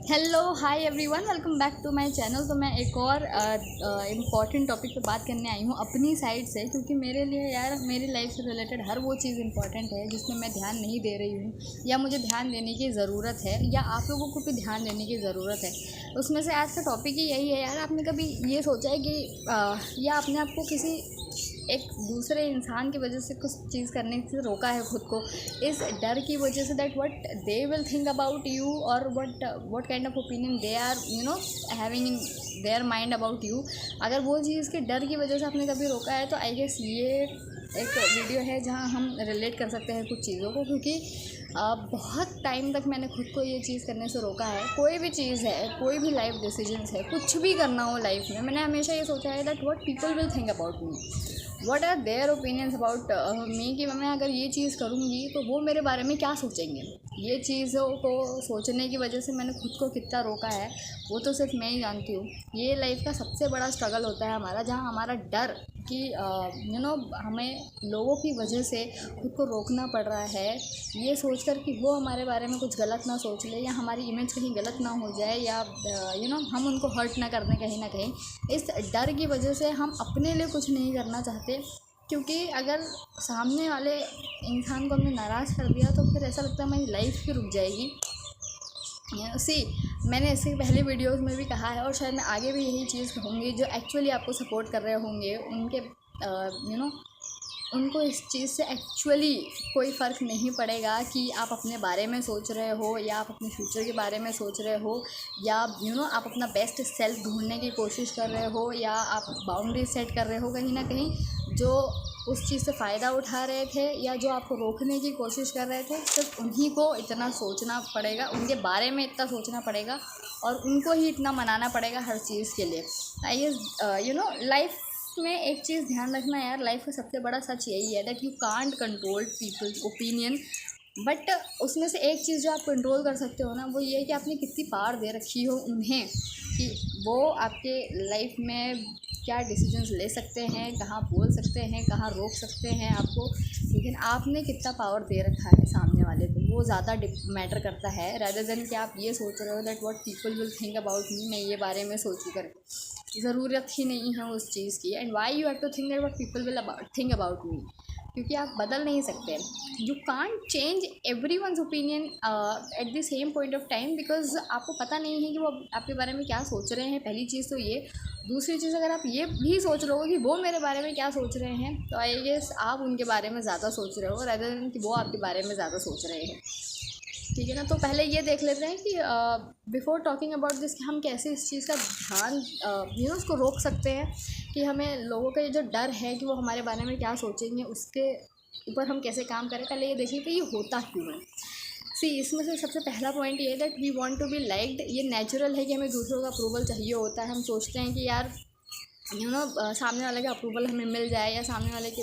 Hello hi everyone, welcome back to my channel. तो मैं एक और इम्पॉर्टेंट टॉपिक पे बात करने आई हूँ अपनी साइड से, क्योंकि मेरे लिए यार मेरी लाइफ से रिलेटेड हर वो चीज़ इंपॉर्टेंट है जिसमें मैं ध्यान नहीं दे रही हूँ या मुझे ध्यान देने की ज़रूरत है या आप लोगों को भी ध्यान देने की ज़रूरत है। उसमें से आज का टॉपिक ही यही है यार। आपने कभी ये सोचा है कि या आपने आपको किसी एक दूसरे इंसान की वजह से कुछ चीज़ करने से रोका है खुद को, इस डर की वजह से that what they will think about you और what kind of opinion they are having in their mind about you. अगर वो चीज़ के डर की वजह से आपने कभी रोका है तो आई गेस ये एक वीडियो है जहाँ हम रिलेट कर सकते हैं कुछ चीज़ों को, क्योंकि बहुत टाइम तक मैंने खुद को ये चीज़ करने से रोका है। कोई भी चीज़ है, कोई भी लाइफ डिसीजंस है, कुछ भी करना हो लाइफ में, मैंने हमेशा ये सोचा है that what people will think about me, what are their opinions about me, कि मैं अगर ये चीज़ करूँगी तो वो मेरे बारे में क्या सोचेंगे। ये चीज़ों को सोचने की वजह से मैंने खुद को कितना रोका है वो तो सिर्फ मैं ही जानती हूँ। ये लाइफ का सबसे बड़ा स्ट्रगल होता है हमारा, जहाँ हमारा डर कि हमें लोगों की वजह से खुद को रोकना पड़ रहा है, ये सोचकर कि वो हमारे बारे में कुछ गलत ना सोच ले या हमारी इमेज कहीं गलत ना हो जाए या हम उनको हर्ट ना कर दें कहीं ना कहीं। इस डर की वजह से हम अपने लिए कुछ नहीं करना चाहते, क्योंकि अगर सामने वाले इंसान को हमने नाराज़ कर दिया तो फिर ऐसा लगता है हमारी लाइफ भी रुक जाएगी। मैंने इससे पहले वीडियोस में भी कहा है और शायद मैं आगे भी यही चीज़ कहूँगी। जो एक्चुअली आपको सपोर्ट कर रहे होंगे उनके उनको इस चीज़ से एक्चुअली कोई फ़र्क नहीं पड़ेगा कि आप अपने बारे में सोच रहे हो या आप अपने फ्यूचर के बारे में सोच रहे हो या आप अपना बेस्ट सेल्फ ढूंढने की कोशिश कर रहे हो या आप बाउंड्री सेट कर रहे हो कहीं ना कहीं। जो उस चीज़ से फ़ायदा उठा रहे थे या जो आपको रोकने की कोशिश कर रहे थे, सिर्फ उन्हीं को इतना सोचना पड़ेगा, उनके बारे में इतना सोचना पड़ेगा और उनको ही इतना मनाना पड़ेगा हर चीज़ के लिए। आई लाइफ में एक चीज़ ध्यान रखना यार, लाइफ का सबसे बड़ा सच यही है that you can't control peoples opinion, but उसमें से एक चीज़ जो आप कंट्रोल कर सकते हो ना, वो ये है कि आपने कितनी पावर दे रखी हो उन्हें कि वो आपके लाइफ में क्या डिसीजंस ले सकते हैं, कहाँ बोल सकते हैं, कहाँ रोक सकते हैं आपको। लेकिन आपने कितना पावर दे रखा है सामने वाले को, वो ज़्यादा मैटर करता है रादर देन कि आप ये सोच रहे हो that what people will think about मी, मैं ये बारे में सोचूं करके। ज़रूरत ही नहीं है उस चीज़ की। And why you have to think that what people will think about me, क्योंकि आप बदल नहीं सकते। You can't change everyone's opinion at the same point of time, because आपको पता नहीं है कि वो आपके बारे में क्या सोच रहे हैं। पहली चीज़ तो ये। दूसरी चीज़, अगर आप ये भी सोच रहे हो कि वो मेरे बारे में क्या सोच रहे हैं, तो आई गेस आप उनके बारे में ज़्यादा सोच रहे हो रादर देन कि वो आपके बारे में ज़्यादा सोच रहे हैं। ठीक है ना। तो पहले ये देख लेते हैं कि बिफोर टॉकिंग अबाउट दिस कि हम कैसे इस चीज़ का ध्यान उसको रोक सकते हैं, कि हमें लोगों का ये जो डर है कि वो हमारे बारे में क्या सोचेंगे उसके ऊपर हम कैसे काम करें। पहले ये देखिए कि ये होता क्यों है। इसमें से सबसे पहला पॉइंट ये है that we want to be liked. ये नेचुरल है कि हमें दूसरों का अप्रूवल चाहिए होता है। हम सोचते हैं कि यार सामने वाले का अप्रूवल हमें मिल जाए या सामने वाले के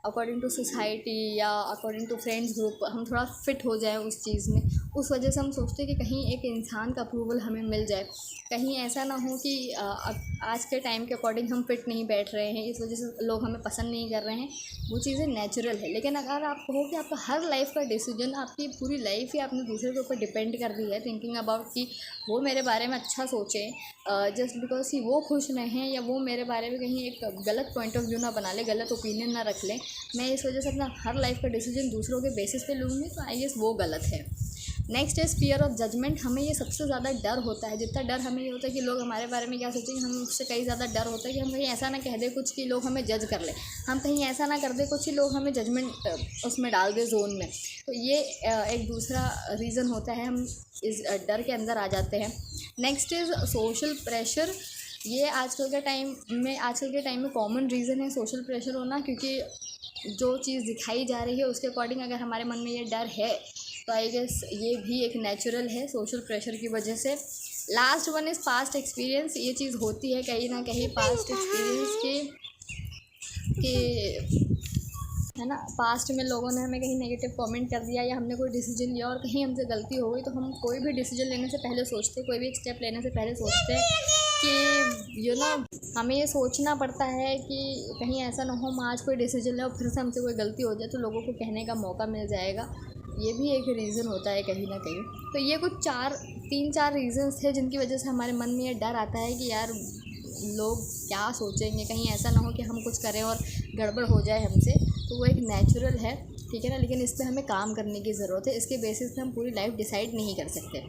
अकॉर्डिंग टू सोसाइटी या अकॉर्डिंग टू फ्रेंड्स ग्रुप हम थोड़ा फिट हो जाए उस चीज़ में। उस वजह से हम सोचते हैं कि कहीं एक इंसान का अप्रूवल हमें मिल जाए, कहीं ऐसा ना हो कि आज के टाइम के अकॉर्डिंग हम फिट नहीं बैठ रहे हैं, इस वजह से लोग हमें पसंद नहीं कर रहे हैं। वो चीज़ें नेचुरल है। लेकिन अगर आप कहो कि आपका हर लाइफ का डिसीजन, आपकी पूरी लाइफ ही आपने दूसरे के ऊपर डिपेंड कर दी है थिंकिंग अबाउट कि वो मेरे बारे में अच्छा सोचें जस्ट बिकॉज कि वो खुश रहें या वो मेरे बारे में कहीं एक गलत पॉइंट ऑफ व्यू ना बना ले, गलत ओपिनियन ना रख लें, मैं इस वजह से अपना हर लाइफ का डिसीजन दूसरों के बेसिस पे लूँगी, तो आई गेस वो गलत है। Next is fear of judgement. हमें ये सबसे ज़्यादा डर होता है। जितना डर हमें ये होता है कि लोग हमारे बारे में क्या सोचेंगे, हम उससे कहीं ज़्यादा डर होता है कि हम कहीं ऐसा ना कह दें कुछ कि लोग हमें जज कर लें, हम कहीं ऐसा ना कर दें कुछ कि लोग हमें जजमेंट उसमें डाल दें जोन में। तो ये एक दूसरा रीज़न होता है, हम इस डर के अंदर आ जाते हैं। Next is social pressure. ये आजकल के टाइम में कॉमन रीज़न है सोशल प्रेशर होना, क्योंकि जो चीज़ दिखाई जा रही है उसके अकॉर्डिंग अगर हमारे मन में ये डर है तो आई गेस ये भी एक नेचुरल है सोशल प्रेशर की वजह से। Last one is past experience. ये चीज़ होती है कहीं ना कहीं पास्ट एक्सपीरियंस के है ना। पास्ट में लोगों ने हमें कहीं नेगेटिव कमेंट कर दिया या हमने कोई डिसीजन लिया और कहीं हमसे गलती हो गई, तो हम कोई भी डिसीजन लेने से पहले सोचते, कोई भी एक स्टेप लेने से पहले सोचते कि हमें ये सोचना पड़ता है कि कहीं ऐसा ना हो हम आज कोई डिसीजन ले और फिर से हमसे कोई गलती हो जाए तो लोगों को कहने का मौका मिल जाएगा। ये भी एक रीज़न होता है कहीं ना कहीं। तो ये कुछ 3-4 रीज़न्स थे जिनकी वजह से हमारे मन में ये डर आता है कि यार लोग क्या सोचेंगे, कहीं ऐसा ना हो कि हम कुछ करें और गड़बड़ हो जाए हमसे। तो वो एक नेचुरल है, ठीक है ना, लेकिन इस पे हमें काम करने की ज़रूरत है। इसके बेसिस पे हम पूरी लाइफ डिसाइड नहीं कर सकते।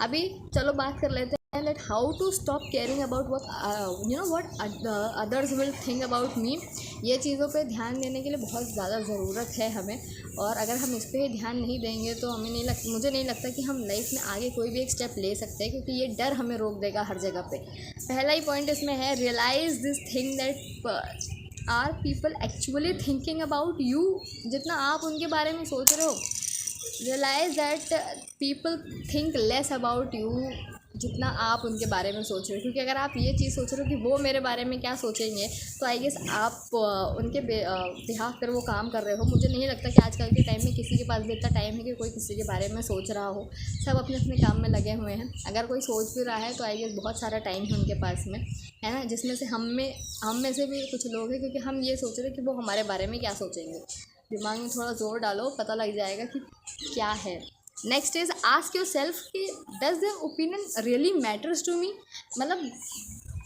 अभी चलो बात कर लेते हैं that how to stop caring about what others will think about me. ये चीज़ों पे ध्यान देने के लिए बहुत ज़्यादा ज़रूरत है हमें, और अगर हम इस पर ध्यान नहीं देंगे तो मुझे नहीं लगता कि हम लाइफ में आगे कोई भी एक स्टेप ले सकते हैं, क्योंकि ये डर हमें रोक देगा हर जगह पे। पहला ही पॉइंट इसमें है, realise this thing that are people actually thinking about you. जितना आप उनके बारे में सोच रहे हो, realise that people think less about you जितना आप उनके बारे में सोच रहे हो। क्योंकि अगर आप ये चीज़ सोच रहे हो कि वो मेरे बारे में क्या सोचेंगे, तो आई गेस आप उनके बिहाफ पर वो काम कर रहे हो। मुझे नहीं लगता कि आजकल के टाइम में किसी के पास भी इतना टाइम है कि कोई किसी के बारे में सोच रहा हो। सब अपने अपने काम में लगे हुए हैं। अगर कोई सोच भी रहा है तो आई गेस बहुत सारा टाइम है उनके पास में, है ना, जिसमें से हम में से भी कुछ लोग हैं, क्योंकि हम ये सोच रहे हैं कि वो हमारे बारे में क्या सोचेंगे। दिमाग में थोड़ा जोर डालो, पता लग जाएगा कि क्या है। Next is ask yourself कि does their opinion really matters to me. मतलब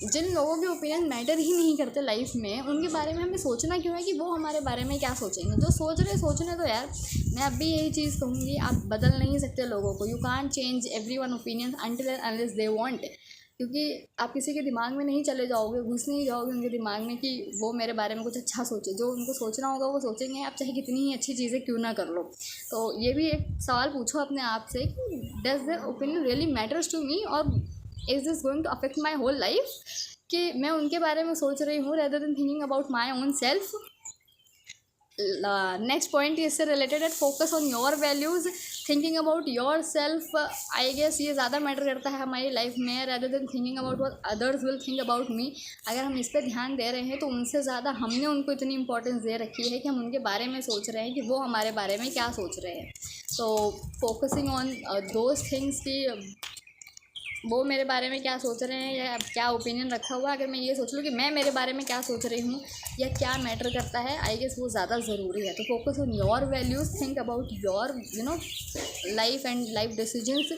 जिन लोगों के ओपिनियन मैटर ही नहीं करते लाइफ में, उनके बारे में हमें सोचना क्यों है कि वो हमारे बारे में क्या सोचेंगे। जो सोचने तो यार, मैं अब भी यही चीज़ कहूँगी, आप बदल नहीं सकते लोगों को। You can't change everyone opinion until and unless they want. क्योंकि आप किसी के दिमाग में नहीं चले जाओगे, घुस नहीं जाओगे उनके दिमाग में कि वो मेरे बारे में कुछ अच्छा सोचे। जो उनको सोचना होगा वो सोचेंगे, आप चाहे कितनी ही अच्छी चीज़ें क्यों ना कर लो। तो ये भी एक सवाल पूछो अपने आप से कि does their opinion really matters to me, और is this going to affect my whole life, कि मैं उनके बारे में सोच रही हूँ rather than thinking about my own self. Next point इससे रिलेटेड है, focus on your values, thinking about yourself. I guess ये ज़्यादा मैटर करता है हमारी लाइफ में rather than thinking about what others will think about me. अगर हम इस पर ध्यान दे रहे हैं तो उनसे ज़्यादा हमने उनको इतनी इंपॉर्टेंस दे रखी है कि हम उनके बारे में सोच रहे हैं कि वो हमारे बारे में क्या सोच रहे हैं। तो फोकसिंग ऑन दोज थिंग्स की वो मेरे बारे में क्या सोच रहे हैं या क्या ओपिनियन रखा हुआ है, अगर मैं ये सोच लूँ कि मैं मेरे बारे में क्या सोच रही हूँ या क्या मैटर करता है, आई गेस वो ज़्यादा ज़रूरी है। तो focus on your values, think about your life and life decisions.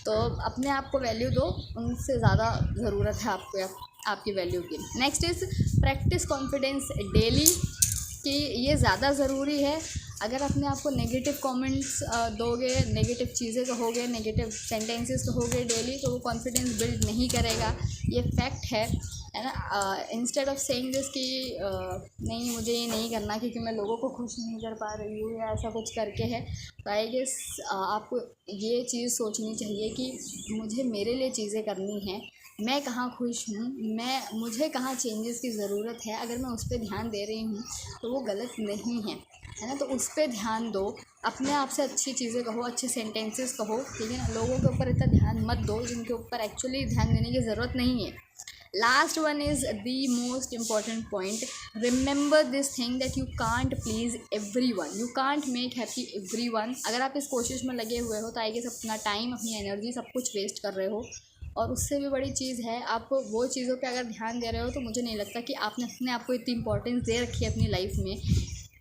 तो अपने आप को वैल्यू दो, उनसे ज़्यादा ज़रूरत है आपको आपकी वैल्यू की। Next is practice confidence daily, कि ये ज़्यादा ज़रूरी है। अगर अपने आप को नेगेटिव कमेंट्स दोगे, नेगेटिव चीज़ें कहोगे, नेगेटिव सेंटेंसेस कहोगे डेली, तो वो कॉन्फिडेंस बिल्ड नहीं करेगा। ये फैक्ट है ना। इंस्टेड ऑफ सेइंग दिस कि नहीं मुझे ये नहीं करना क्योंकि मैं लोगों को खुश नहीं कर पा रही हूँ या ऐसा कुछ करके है, तो आई गेस आपको ये चीज़ सोचनी चाहिए कि मुझे मेरे लिए चीज़ें करनी हैं, मैं कहाँ खुश हूँ, मुझे कहाँ चेंजेस की ज़रूरत है। अगर मैं उस पर ध्यान दे रही हूँ तो वो गलत नहीं है ना। तो उस पर ध्यान दो, अपने आप से अच्छी चीज़ें कहो, अच्छे सेंटेंसेस कहो, ठीक है ना। लोगों के ऊपर इतना ध्यान मत दो जिनके ऊपर एक्चुअली ध्यान देने की ज़रूरत नहीं है। Last one is the most important point, remember this thing that you can't please every one, you can't make happy every one. अगर आप इस कोशिश में लगे हुए हो तो आई गेस अपना टाइम, अपनी एनर्जी सब कुछ वेस्ट कर रहे हो। और उससे भी बड़ी चीज़ है, आप वो चीज़ों पे अगर ध्यान दे रहे हो तो मुझे नहीं लगता कि आपने अपने आप को इतनी इंपॉर्टेंस दे रखी है अपनी लाइफ में,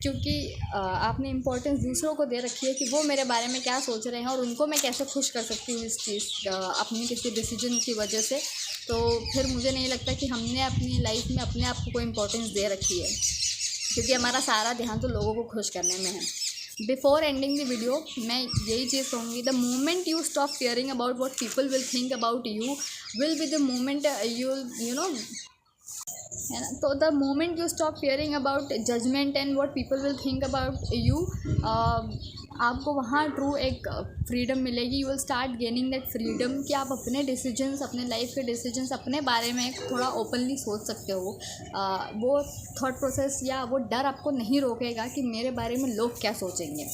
क्योंकि आपने इंपॉर्टेंस दूसरों को दे रखी है कि वो मेरे बारे में क्या सोच रहे हैं और उनको मैं कैसे खुश कर सकती हूँ इस चीज़ अपनी किसी डिसीजन की वजह से। तो फिर मुझे नहीं लगता कि हमने अपनी लाइफ में अपने आप को कोई इंपॉर्टेंस दे रखी है, क्योंकि हमारा सारा ध्यान तो लोगों को खुश करने में है। बिफोर एंडिंग द वीडियो मैं यही चीज़ कहूँगी, the moment you stop caring about what people will think about you will be the moment you know, है ना। तो the moment you stop caring about judgment and what people will think about you, आपको वहाँ true एक freedom मिलेगी। You will start gaining that freedom कि आप अपने डिसीजंस, अपने लाइफ के डिसीजंस, अपने बारे में थोड़ा ओपनली सोच सकते हो। वो थॉट प्रोसेस या वो डर आपको नहीं रोकेगा कि मेरे बारे में लोग क्या सोचेंगे।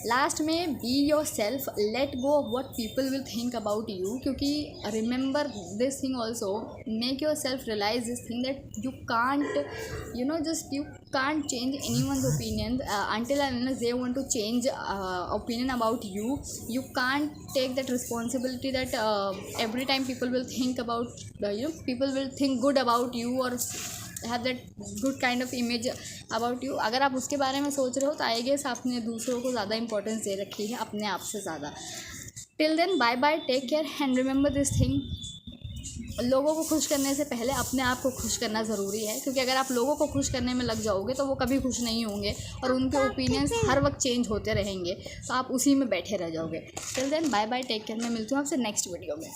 लास्ट में be yourself, let go of what people will think about you, क्योंकि remember this thing also, make yourself realize this thing that you can't change anyone's opinion until and unless they want to change opinion about you. You can't take that responsibility that every time people will think about people will think good about you or have that good kind of image about you. अगर आप उसके बारे में सोच रहे हो तो I guess आपने दूसरों को ज़्यादा इंपॉर्टेंस दे रखी है अपने आप से ज़्यादा। Till then bye bye, take care and remember this thing, लोगों को खुश करने से पहले अपने आप को खुश करना ज़रूरी है, क्योंकि अगर आप लोगों को खुश करने में लग जाओगे तो वो कभी खुश नहीं होंगे और उनके ओपिनियंस हर वक्त चेंज होते रहेंगे, तो आप उसी में बैठे रह जाओगे। Till then bye bye, take care. मैं मिलती हूँ आपसे नेक्स्ट वीडियो में।